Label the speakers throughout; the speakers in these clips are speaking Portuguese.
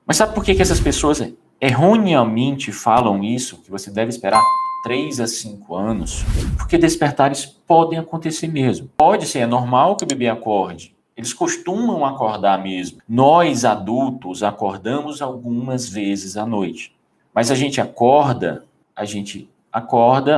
Speaker 1: Mas sabe por que essas pessoas erroneamente falam isso, que você deve esperar 3 a 5 anos? Porque despertares podem acontecer mesmo. Pode ser, é normal que o bebê acorde. Eles costumam acordar mesmo. Nós, adultos, acordamos algumas vezes à noite. Mas a gente acorda,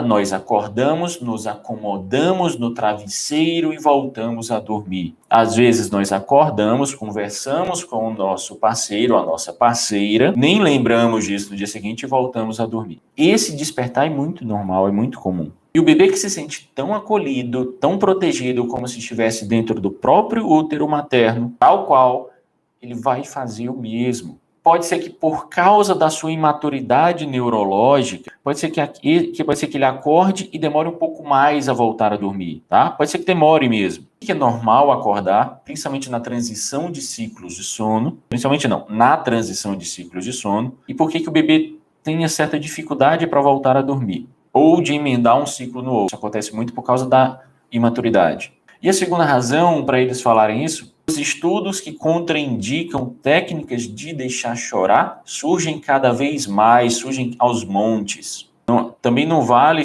Speaker 1: nós acordamos, nos acomodamos no travesseiro e voltamos a dormir. Às vezes nós acordamos, conversamos com o nosso parceiro, a nossa parceira, nem lembramos disso no dia seguinte e voltamos a dormir. Esse despertar é muito normal, é muito comum. E o bebê que se sente tão acolhido, tão protegido, como se estivesse dentro do próprio útero materno, tal qual, ele vai fazer o mesmo. Pode ser que por causa da sua imaturidade neurológica, pode ser que ele acorde e demore um pouco mais a voltar a dormir, tá? Pode ser que demore mesmo. É normal acordar, principalmente na transição de ciclos de sono, na transição de ciclos de sono, e por que o bebê tenha certa dificuldade para voltar a dormir, ou de emendar um ciclo no outro. Isso acontece muito por causa da imaturidade. E a segunda razão para eles falarem isso, os estudos que contraindicam técnicas de deixar chorar surgem cada vez mais, surgem aos montes. Também não vale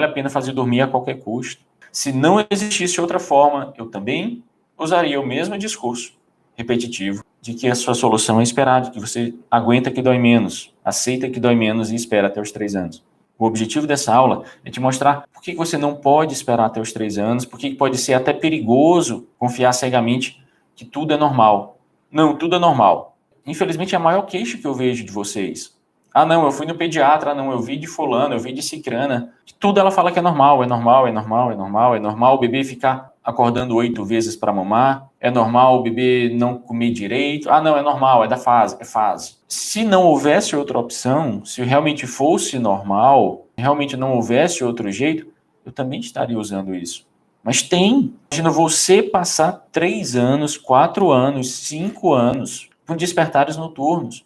Speaker 1: a pena fazer dormir a qualquer custo. Se não existisse outra forma, eu também usaria o mesmo discurso repetitivo de que a sua solução é esperar, que você aguenta que dói menos, aceita que dói menos e espera até os 3 anos. O objetivo dessa aula é te mostrar por que você não pode esperar até os 3 anos, por que pode ser até perigoso confiar cegamente que tudo é normal. Não, tudo é normal. Infelizmente, é a maior queixa que eu vejo de vocês. Ah, não, eu fui no pediatra, não, eu vi de fulano, eu vi de cicrana. Tudo ela fala que é normal, é normal, é normal, é normal, é normal o bebê ficar acordando 8 vezes para mamar, é normal o bebê não comer direito. Ah, não, é normal, é da fase, é fase. Se não houvesse outra opção, se realmente fosse normal, se realmente não houvesse outro jeito, eu também estaria usando isso. Mas tem. Imagina você passar 3 anos, 4 anos, 5 anos com despertares noturnos,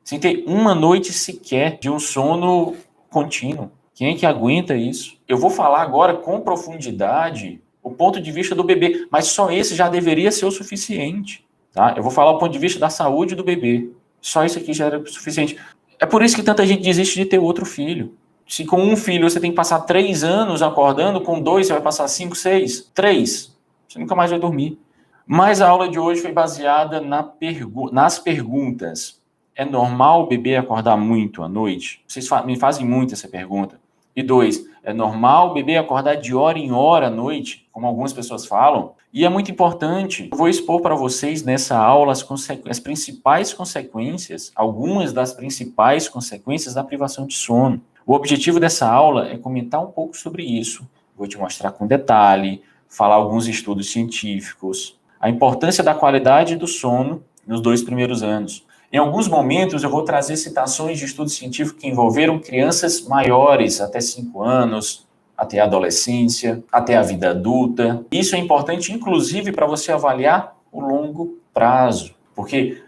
Speaker 1: sem ter uma noite sequer de um sono contínuo. Quem é que aguenta isso? Eu vou falar agora com profundidade o ponto de vista do bebê, mas só esse já deveria ser o suficiente. Tá? Eu vou falar o ponto de vista da saúde do bebê. Só isso aqui já era o suficiente. É por isso que tanta gente desiste de ter outro filho. Se com um filho você tem que passar 3 anos acordando, com 2 você vai passar 5, 6, 3. Você nunca mais vai dormir. Mas a aula de hoje foi baseada nas perguntas. É normal o bebê acordar muito à noite? Vocês me fazem muito essa pergunta. E 2, é normal o bebê acordar de hora em hora à noite, como algumas pessoas falam? E é muito importante, eu vou expor para vocês nessa aula as principais consequências, algumas das principais consequências da privação de sono. O objetivo dessa aula é comentar um pouco sobre isso. Vou te mostrar com detalhe, falar alguns estudos científicos, a importância da qualidade do sono nos 2 primeiros anos. Em alguns momentos, eu vou trazer citações de estudos científicos que envolveram crianças maiores, até 5 anos, até a adolescência, até a vida adulta. Isso é importante, inclusive, para você avaliar o longo prazo, porque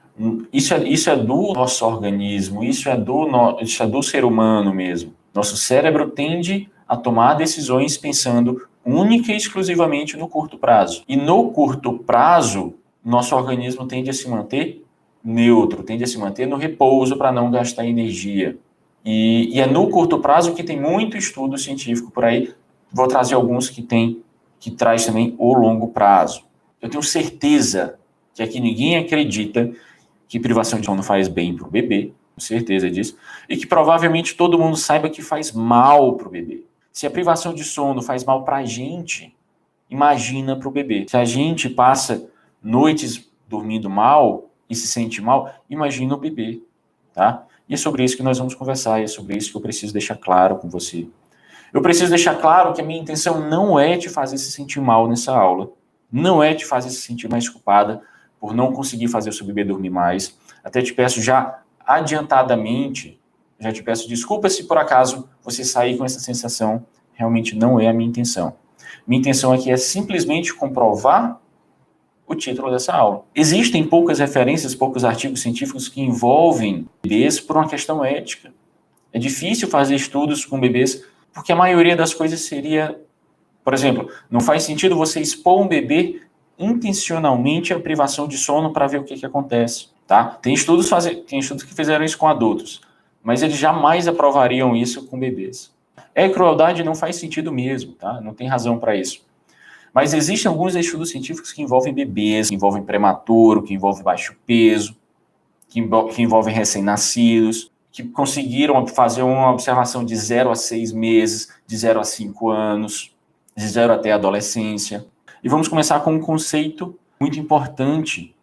Speaker 1: isso é do nosso organismo, isso é do ser humano mesmo. Nosso cérebro tende a tomar decisões pensando única e exclusivamente no curto prazo. E no curto prazo, nosso organismo tende a se manter neutro, tende a se manter no repouso para não gastar energia. E é no curto prazo que tem muito estudo científico por aí. Vou trazer alguns que traz também o longo prazo. Eu tenho certeza que aqui ninguém acredita que privação de sono faz bem para o bebê, com certeza disso, e que provavelmente todo mundo saiba que faz mal para o bebê. Se a privação de sono faz mal para a gente, imagina para o bebê. Se a gente passa noites dormindo mal e se sente mal, imagina o bebê, tá? E é sobre isso que nós vamos conversar, e é sobre isso que eu preciso deixar claro com você. Eu preciso deixar claro que a minha intenção não é te fazer se sentir mal nessa aula, não é te fazer se sentir mais culpada por não conseguir fazer o seu bebê dormir mais. Até te peço já adiantadamente, já te peço desculpa se por acaso você sair com essa sensação, realmente não é a minha intenção. Minha intenção aqui é simplesmente comprovar o título dessa aula. Existem poucas referências, poucos artigos científicos que envolvem bebês por uma questão ética. É difícil fazer estudos com bebês, porque a maioria das coisas seria, por exemplo, não faz sentido você expor um bebê intencionalmente à privação de sono para ver o que acontece. tá? Tem estudos que fizeram isso com adultos, mas eles jamais aprovariam isso com bebês. Crueldade não faz sentido mesmo, tá? Não tem razão para isso. Mas existem alguns estudos científicos que envolvem bebês, que envolvem prematuro, que envolvem baixo peso, que envolvem recém-nascidos, que conseguiram fazer uma observação de 0 a 6 meses, de 0 a 5 anos, de 0 até a adolescência. E vamos começar com um conceito muito importante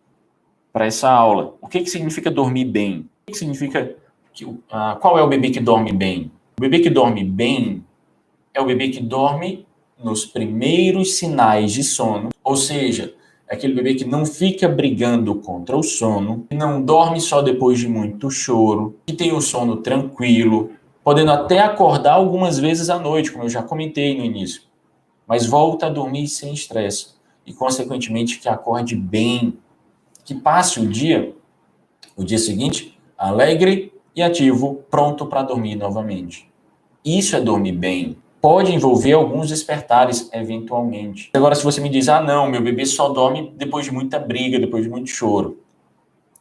Speaker 1: para essa aula. O que significa dormir bem? O que significa... qual é o bebê que dorme bem? O bebê que dorme bem é o bebê que dorme nos primeiros sinais de sono, ou seja, é aquele bebê que não fica brigando contra o sono, que não dorme só depois de muito choro, que tem o sono tranquilo, podendo até acordar algumas vezes à noite, como eu já comentei no início, mas volta a dormir sem estresse e, consequentemente, que acorde bem, que passe o dia seguinte, alegre e ativo, pronto para dormir novamente. Isso é dormir bem. Pode envolver alguns despertares, eventualmente. Agora, se você me diz, não, meu bebê só dorme depois de muita briga, depois de muito choro.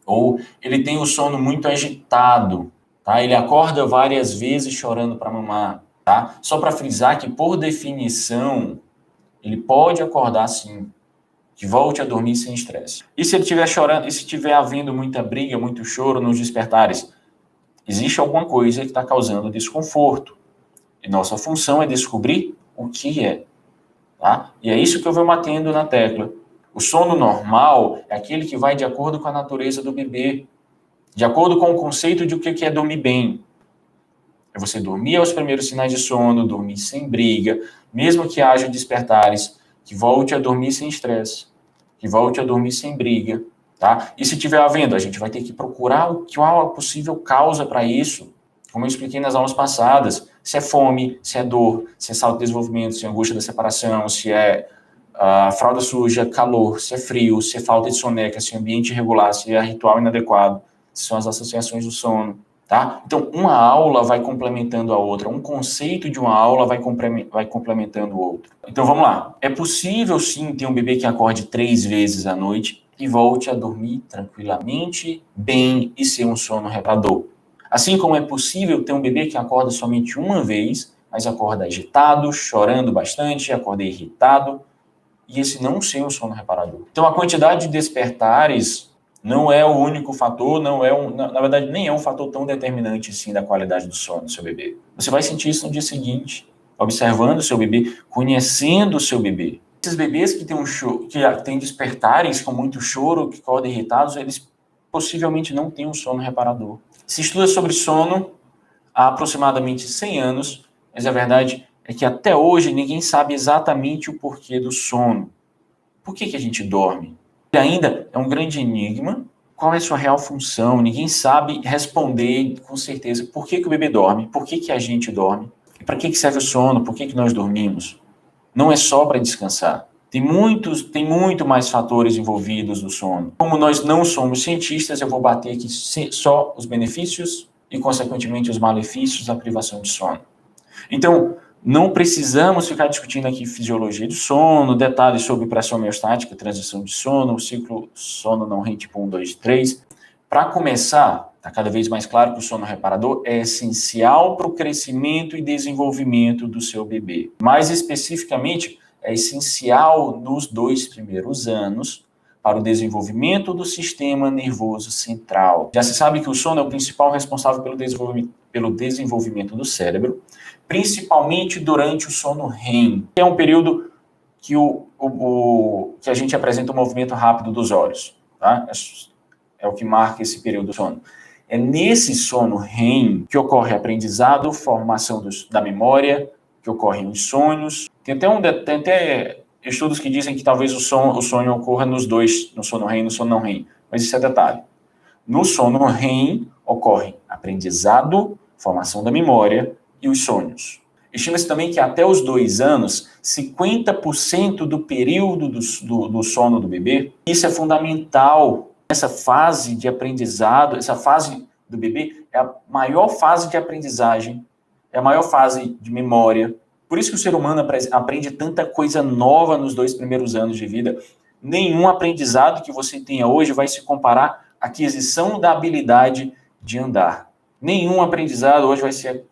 Speaker 1: Ou ele tem o sono muito agitado, tá? Ele acorda várias vezes chorando para mamar, tá? Só para frisar que, por definição, ele pode acordar sim, que volte a dormir sem estresse. E se ele estiver chorando, e se estiver havendo muita briga, muito choro nos despertares, existe alguma coisa que está causando desconforto. E nossa função é descobrir o que é. Tá? E é isso que eu vou batendo na tecla. O sono normal é aquele que vai de acordo com a natureza do bebê, de acordo com o conceito de o que é dormir bem. É você dormir aos primeiros sinais de sono, dormir sem briga, mesmo que haja despertares, que volte a dormir sem estresse, que volte a dormir sem briga. Tá? E se tiver havendo, a gente vai ter que procurar qual a possível causa para isso. Como eu expliquei nas aulas passadas, se é fome, se é dor, se é salto de desenvolvimento, se é angústia da separação, se é fralda suja, calor, se é frio, se é falta de soneca, se é ambiente irregular, se é ritual inadequado, se são as associações do sono, tá? Então, uma aula vai complementando a outra, um conceito de uma aula vai complementando o outro. Então, vamos lá. É possível, sim, ter um bebê que acorde 3 vezes à noite e volte a dormir tranquilamente, bem e ser um sono reparador. Assim como é possível ter um bebê que acorda somente uma vez, mas acorda agitado, chorando bastante, acorda irritado, e esse não ser um sono reparador. Então, a quantidade de despertares não é o único fator, na verdade, nem é um fator tão determinante, assim, da qualidade do sono do seu bebê. Você vai sentir isso no dia seguinte, observando o seu bebê, conhecendo o seu bebê. Esses bebês que têm despertares com muito choro, que acordam irritados, eles possivelmente não têm um sono reparador. Se estuda sobre sono há aproximadamente 100 anos, mas a verdade é que até hoje ninguém sabe exatamente o porquê do sono. Por que a gente dorme? E ainda é um grande enigma. Qual é a sua real função? Ninguém sabe responder com certeza por que o bebê dorme, por que a gente dorme, para que serve o sono, por que nós dormimos. Não é só para descansar. Tem muito mais fatores envolvidos no sono. Como nós não somos cientistas, eu vou bater aqui só os benefícios e, consequentemente, os malefícios da privação de sono. Então, não precisamos ficar discutindo aqui fisiologia do sono, detalhes sobre pressão homeostática, transição de sono, o ciclo sono não REM tipo 1, 2, 3. Para começar, está cada vez mais claro que o sono reparador é essencial para o crescimento e desenvolvimento do seu bebê. Mais especificamente, é essencial nos 2 primeiros anos para o desenvolvimento do sistema nervoso central. Já se sabe que o sono é o principal responsável pelo desenvolvimento do cérebro, principalmente durante o sono REM, que é um período que, que a gente apresenta um movimento rápido dos olhos. Tá? É o que marca esse período do sono. É nesse sono REM que ocorre aprendizado, formação da memória, que ocorrem os sonhos. Tem até estudos que dizem que talvez o sonho ocorra nos dois, no sono REM e no sono não REM, mas isso é detalhe. No sono REM ocorre aprendizado, formação da memória e os sonhos. Estima-se também que até os 2 anos, 50% do período do sono do bebê, isso é fundamental. Essa fase de aprendizado, essa fase do bebê é a maior fase de aprendizagem, é a maior fase de memória. Por isso que o ser humano aprende tanta coisa nova nos 2 primeiros anos de vida. Nenhum aprendizado que você tenha hoje vai se comparar aquisição da habilidade de andar. Nenhum aprendizado hoje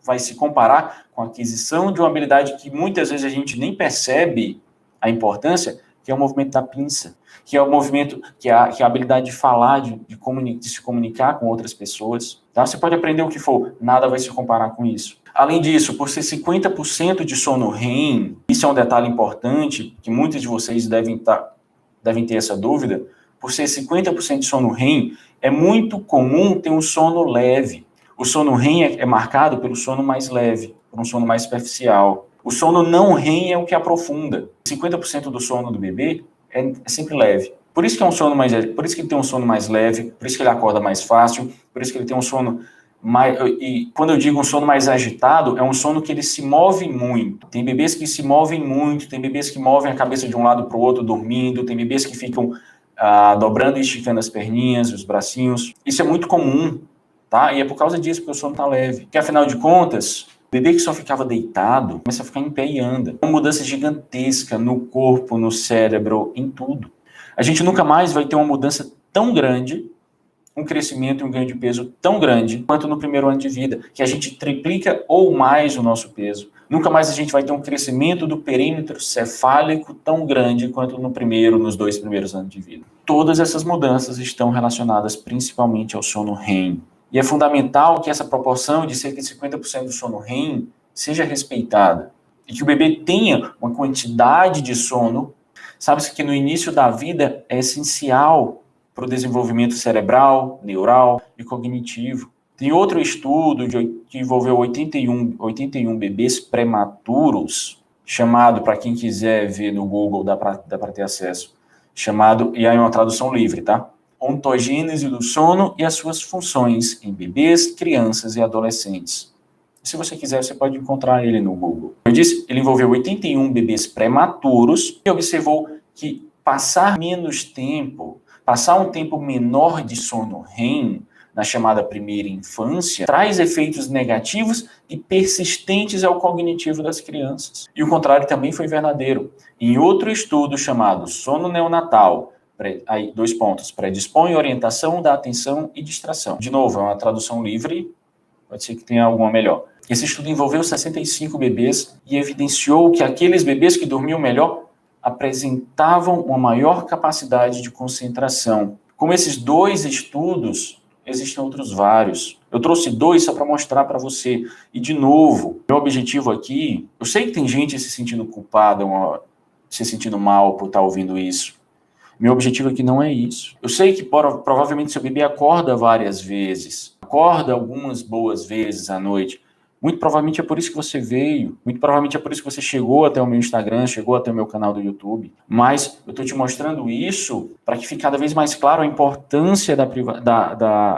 Speaker 1: vai se comparar com a aquisição de uma habilidade que muitas vezes a gente nem percebe a importância, que é o movimento da pinça, que é o movimento, que é a habilidade de falar, de se comunicar com outras pessoas. Tá? Você pode aprender o que for, nada vai se comparar com isso. Além disso, por ser 50% de sono REM, isso é um detalhe importante, que muitos de vocês devem ter essa dúvida, por ser 50% de sono REM, é muito comum ter um sono leve. O sono REM é marcado pelo sono mais leve, por um sono mais superficial. O sono não REM é o que aprofunda. 50% do sono do bebê é sempre leve. Por isso que por isso que ele tem um sono mais leve, por isso que ele acorda mais fácil, por isso que ele tem um sono mais, e quando eu digo um sono mais agitado, é um sono que ele se move muito. Tem bebês que se movem muito, tem bebês que movem a cabeça de um lado para o outro dormindo, tem bebês que ficam dobrando e esticando as perninhas, os bracinhos. Isso é muito comum, tá? E é por causa disso que o sono está leve. Porque, afinal de contas, o bebê que só ficava deitado começa a ficar em pé e anda. Uma mudança gigantesca no corpo, no cérebro, em tudo. A gente nunca mais vai ter uma mudança tão grande, um crescimento e um ganho de peso tão grande quanto no primeiro ano de vida, que a gente triplica ou mais o nosso peso. Nunca mais a gente vai ter um crescimento do perímetro cefálico tão grande quanto nos 2 primeiros anos de vida. Todas essas mudanças estão relacionadas principalmente ao sono REM. E é fundamental que essa proporção de cerca de 50% do sono REM seja respeitada. E que o bebê tenha uma quantidade de sono. Sabe-se que no início da vida é essencial para o desenvolvimento cerebral, neural e cognitivo. Tem outro estudo que envolveu 81 bebês prematuros, chamado, para quem quiser ver no Google, dá para ter acesso, chamado, e aí é uma tradução livre, tá? Ontogênese do sono e as suas funções em bebês, crianças e adolescentes. Se você quiser, você pode encontrar ele no Google. Eu disse, ele envolveu 81 bebês prematuros e observou que passar um tempo menor de sono REM, na chamada primeira infância, traz efeitos negativos e persistentes ao cognitivo das crianças. E o contrário também foi verdadeiro. Em outro estudo chamado Sono Neonatal, aí 2 pontos, predispõe orientação da atenção e distração. De novo, é uma tradução livre, pode ser que tenha alguma melhor. Esse estudo envolveu 65 bebês e evidenciou que aqueles bebês que dormiam melhor apresentavam uma maior capacidade de concentração. Como esses 2 estudos, existem outros vários. Eu trouxe 2 só para mostrar para você. E, de novo, meu objetivo aqui, eu sei que tem gente se sentindo culpada, se sentindo mal por estar ouvindo isso. Meu objetivo aqui não é isso. Eu sei que provavelmente seu bebê acorda várias vezes, acorda algumas boas vezes à noite. Muito provavelmente é por isso que você veio, muito provavelmente é por isso que você chegou até o meu Instagram, chegou até o meu canal do YouTube. Mas eu estou te mostrando isso para que fique cada vez mais claro a importância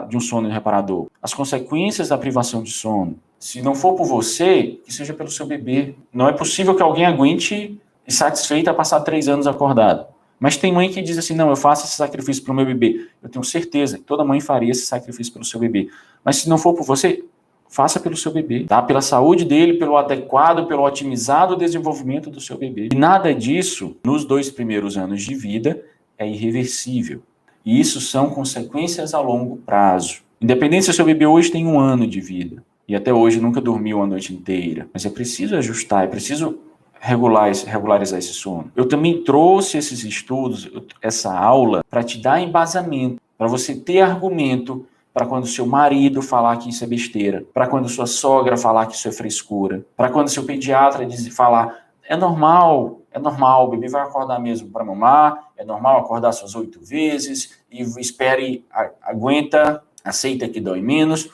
Speaker 1: de um sono reparador, as consequências da privação de sono. Se não for por você, que seja pelo seu bebê. Não é possível que alguém aguente e satisfeita a passar 3 anos acordado. Mas tem mãe que diz assim, não, eu faço esse sacrifício para o meu bebê. Eu tenho certeza que toda mãe faria esse sacrifício pelo seu bebê. Mas se não for por você, faça pelo seu bebê, tá? Pela saúde dele, pelo adequado, pelo otimizado desenvolvimento do seu bebê. E nada disso, nos 2 primeiros anos de vida, é irreversível. E isso são consequências a longo prazo. Independente se o seu bebê hoje tem 1 ano de vida, e até hoje nunca dormiu a noite inteira, mas é preciso ajustar, é preciso regularizar esse sono. Eu também trouxe esses estudos, essa aula, para te dar embasamento, para você ter argumento para quando seu marido falar que isso é besteira, para quando sua sogra falar que isso é frescura, para quando seu pediatra falar, é normal, o bebê vai acordar mesmo para mamar, é normal acordar suas 8 vezes, e espere, aguenta, aceita que dói menos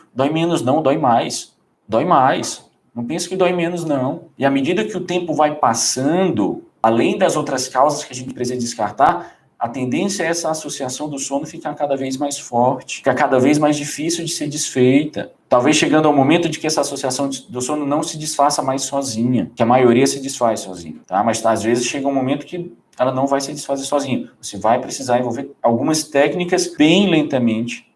Speaker 1: não, dói mais. Não pense que dói menos, não. E à medida que o tempo vai passando, além das outras causas que a gente precisa descartar, a tendência é essa associação do sono ficar cada vez mais forte, ficar cada vez mais difícil de ser desfeita. Talvez chegando ao momento de que essa associação do sono não se desfaça mais sozinha, que a maioria se desfaz sozinha, tá? Mas às vezes chega um momento que ela não vai se desfazer sozinha. Você vai precisar envolver algumas técnicas bem lentamente,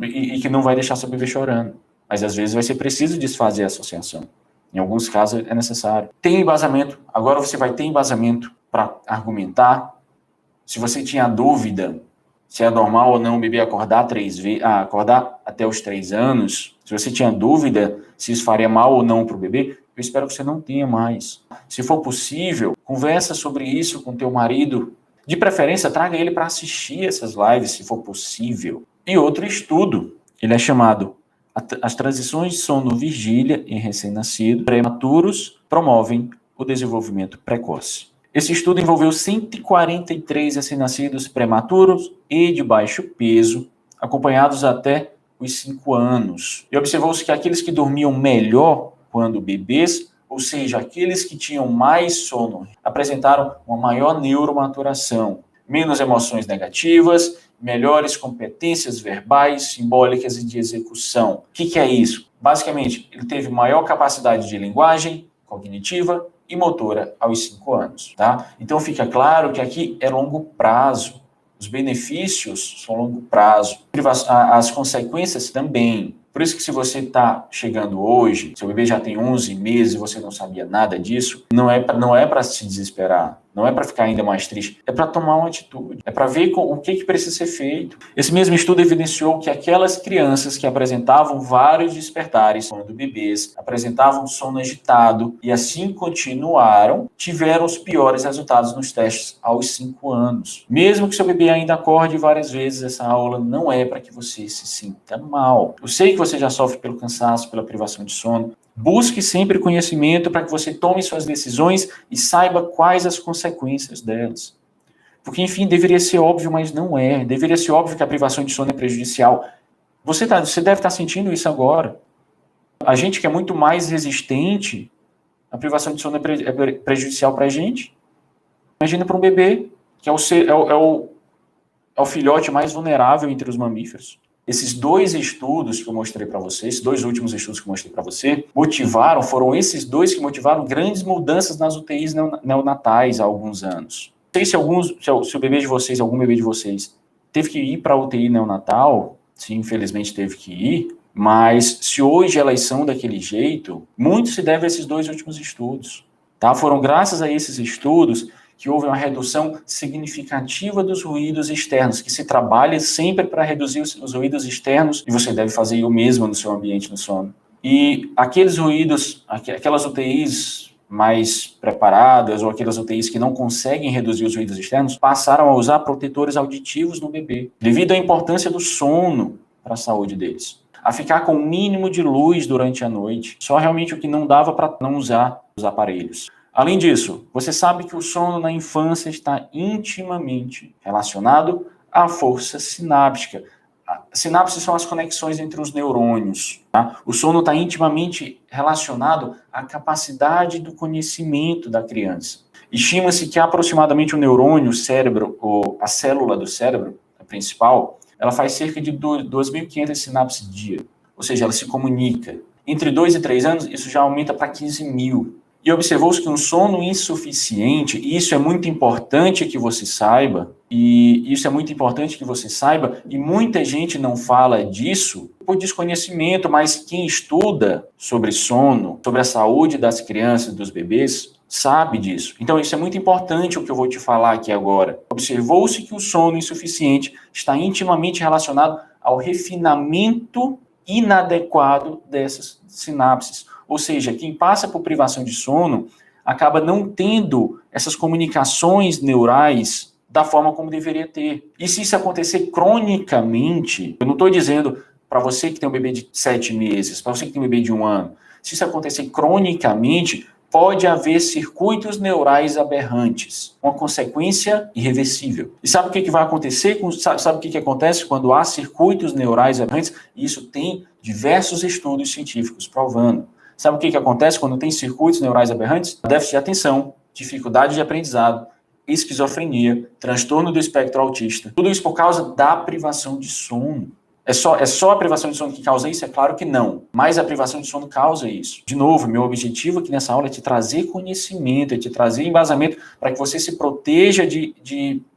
Speaker 1: e que não vai deixar seu bebê chorando. Mas às vezes vai ser preciso desfazer a associação. Em alguns casos é necessário. Tem embasamento, agora você vai ter embasamento para argumentar. Se você tinha dúvida, se é normal ou não o bebê acordar acordar até os 3 anos, se você tinha dúvida se isso faria mal ou não para o bebê, eu espero que você não tenha mais. Se for possível, conversa sobre isso com teu marido. De preferência, traga ele para assistir essas lives, se for possível. E outro estudo, ele é chamado As transições de sono-vigília em recém-nascidos prematuros promovem o desenvolvimento precoce. Esse estudo envolveu 143 recém-nascidos prematuros e de baixo peso, acompanhados até os 5 anos. E observou-se que aqueles que dormiam melhor quando bebês, ou seja, aqueles que tinham mais sono, apresentaram uma maior neuromaturação, menos emoções negativas, melhores competências verbais, simbólicas e de execução. O que é isso? Basicamente, ele teve maior capacidade de linguagem cognitiva e motora aos 5 anos, tá? Então fica claro que aqui é longo prazo. Os benefícios são longo prazo. As consequências também. Por isso que se você está chegando hoje, seu bebê já tem 11 meses e você não sabia nada disso, não é para se desesperar, não é para ficar ainda mais triste, é para tomar uma atitude, é para ver o que precisa ser feito. Esse mesmo estudo evidenciou que aquelas crianças que apresentavam vários despertares quando bebês, apresentavam sono agitado e assim continuaram, tiveram os piores resultados nos testes aos 5 anos. Mesmo que seu bebê ainda acorde várias vezes, essa aula não é para que você se sinta mal. Eu sei que você já sofre pelo cansaço, pela privação de sono. Busque sempre conhecimento para que você tome suas decisões e saiba quais as consequências delas. Porque, enfim, deveria ser óbvio, mas não é. Deveria ser óbvio que a privação de sono é prejudicial. Você deve estar sentindo isso agora. A gente que é muito mais resistente, a privação de sono é prejudicial para a gente. Imagina para um bebê, que é o filhote mais vulnerável entre os mamíferos. Esses 2 estudos que eu mostrei para você, esses 2 últimos estudos que eu mostrei para você, foram esses 2 que motivaram grandes mudanças nas UTIs neonatais há alguns anos. Não sei se algum bebê de vocês teve que ir para a UTI neonatal, sim, infelizmente teve que ir, mas se hoje elas são daquele jeito, muito se deve a esses 2 últimos estudos. Tá? Foram graças a esses estudos que houve uma redução significativa dos ruídos externos, que se trabalha sempre para reduzir os ruídos externos, e você deve fazer o mesmo no seu ambiente no sono. E aqueles ruídos, aquelas UTIs mais preparadas, ou aquelas UTIs que não conseguem reduzir os ruídos externos, passaram a usar protetores auditivos no bebê, devido à importância do sono para a saúde deles. A ficar com o mínimo de luz durante a noite, só realmente o que não dava para não usar os aparelhos. Além disso, você sabe que o sono na infância está intimamente relacionado à força sináptica. Sinapses são as conexões entre os neurônios. Tá? O sono está intimamente relacionado à capacidade do conhecimento da criança. Estima-se que aproximadamente o neurônio, o cérebro, ou a célula do cérebro, a principal, ela faz cerca de 2.500 sinapses dia. Ou seja, ela se comunica. Entre 2 e 3 anos, isso já aumenta para 15.000. E observou-se que um sono insuficiente, e isso é muito importante que você saiba, e muita gente não fala disso por desconhecimento, mas quem estuda sobre sono, sobre a saúde das crianças e dos bebês, sabe disso. Então isso é muito importante o que eu vou te falar aqui agora. Observou-se que o sono insuficiente está intimamente relacionado ao refinamento inadequado dessas sinapses. Ou seja, quem passa por privação de sono acaba não tendo essas comunicações neurais da forma como deveria ter. E se isso acontecer cronicamente, eu não estou dizendo para você que tem um bebê de 7 meses, para você que tem um bebê de 1 ano, se isso acontecer cronicamente, pode haver circuitos neurais aberrantes, uma consequência irreversível. E sabe o que vai acontecer? Sabe o que acontece quando há circuitos neurais aberrantes? Isso tem diversos estudos científicos provando. Sabe o que acontece quando tem circuitos neurais aberrantes? Déficit de atenção, dificuldade de aprendizado, esquizofrenia, transtorno do espectro autista. Tudo isso por causa da privação de sono. É só a privação de sono que causa isso? É claro que não. Mas a privação de sono causa isso. De novo, meu objetivo aqui nessa aula é te trazer conhecimento, é te trazer embasamento para que você se proteja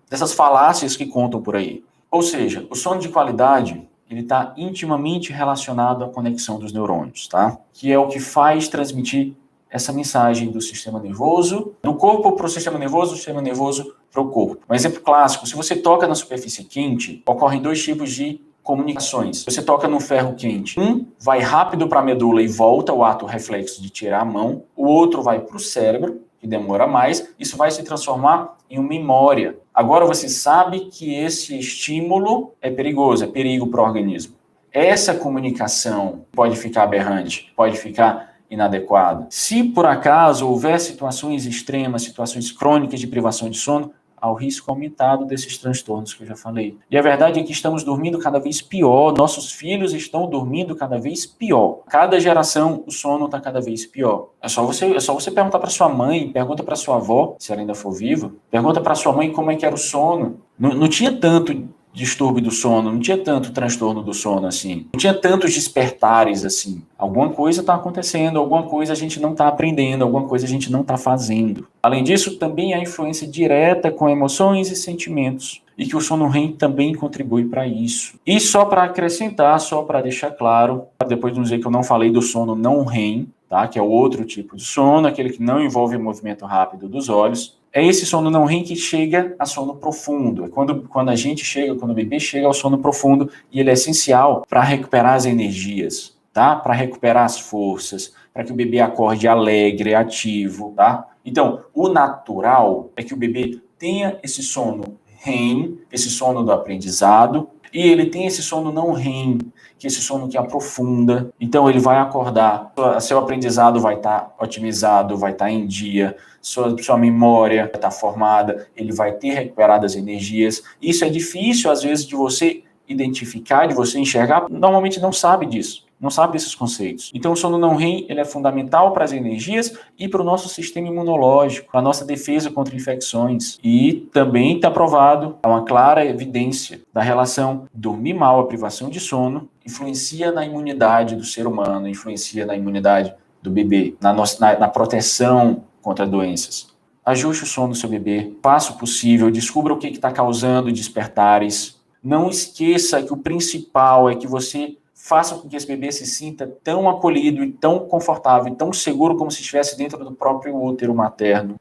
Speaker 1: dessas falácias que contam por aí. Ou seja, o sono de qualidade, ele está intimamente relacionado à conexão dos neurônios, tá? Que é o que faz transmitir essa mensagem do sistema nervoso, do corpo para o sistema nervoso, do sistema nervoso para o corpo. Um exemplo clássico, se você toca na superfície quente, ocorrem dois tipos de comunicações. Você toca no ferro quente. Um vai rápido para a medula e volta, o ato reflexo de tirar a mão. O outro vai para o cérebro, que demora mais. Isso vai se transformar em uma memória. Agora você sabe que esse estímulo é perigoso, é perigo para o organismo. Essa comunicação pode ficar aberrante, pode ficar inadequada. Se por acaso houver situações extremas, situações crônicas de privação de sono, há o risco aumentado desses transtornos que eu já falei. E a verdade é que estamos dormindo cada vez pior, nossos filhos estão dormindo cada vez pior. Cada geração o sono está cada vez pior. É só você perguntar para sua mãe, pergunta para sua avó, se ela ainda for viva, pergunta para sua mãe como é que era o sono. Não tinha tanto distúrbio do sono, não tinha tanto transtorno do sono assim, não tinha tantos despertares assim. Alguma coisa está acontecendo, alguma coisa a gente não está aprendendo, alguma coisa a gente não está fazendo. Além disso, também há influência direta com emoções e sentimentos, e que o sono REM também contribui para isso. E só para acrescentar, só para deixar claro, depois de dizer que eu não falei do sono não REM, tá? Que é o outro tipo de sono, aquele que não envolve movimento rápido dos olhos. É esse sono não REM que chega a sono profundo. É quando a gente chega, quando o bebê chega ao sono profundo, e ele é essencial para recuperar as energias, tá? Para recuperar as forças, para que o bebê acorde alegre, ativo, tá? Então, o natural é que o bebê tenha esse sono REM, esse sono do aprendizado, e ele tem esse sono não REM, que é esse sono que aprofunda. Então, ele vai acordar, seu aprendizado vai estar otimizado, vai estar em dia, sua memória vai estar formada, ele vai ter recuperado as energias. Isso é difícil, às vezes, de você identificar, de você enxergar. Normalmente não sabe disso, não sabe desses conceitos. Então, o sono não REM, ele é fundamental para as energias e para o nosso sistema imunológico, para a nossa defesa contra infecções. E também está provado, há uma clara evidência da relação dormir mal, a privação de sono, influencia na imunidade do ser humano, influencia na imunidade do bebê, na proteção contra doenças. Ajuste o sono do seu bebê, faça o possível, descubra o que está causando despertares. Não esqueça que o principal é que você faça com que esse bebê se sinta tão acolhido e tão confortável e tão seguro como se estivesse dentro do próprio útero materno.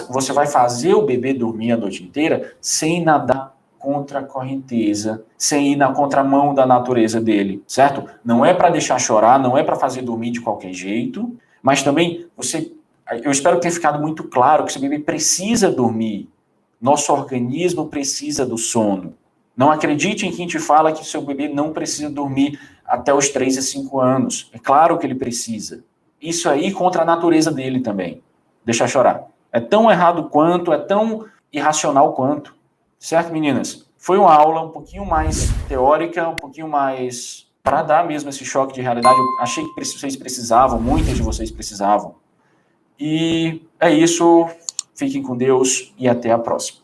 Speaker 1: Você vai fazer o bebê dormir a noite inteira sem nadar contra a correnteza, sem ir na contramão da natureza dele, certo? Não é para deixar chorar, não é para fazer dormir de qualquer jeito, mas também eu espero que tenha ficado muito claro que esse bebê precisa dormir. Nosso organismo precisa do sono. Não acredite em quem te fala que seu bebê não precisa dormir até os 3 a 5 anos. É claro que ele precisa. Isso aí contra a natureza dele também. Deixar chorar. É tão errado quanto, é tão irracional quanto. Certo, meninas? Foi uma aula um pouquinho mais teórica, um pouquinho mais para dar mesmo esse choque de realidade. Eu achei que vocês precisavam, muitas de vocês precisavam. E é isso. Fiquem com Deus e até a próxima.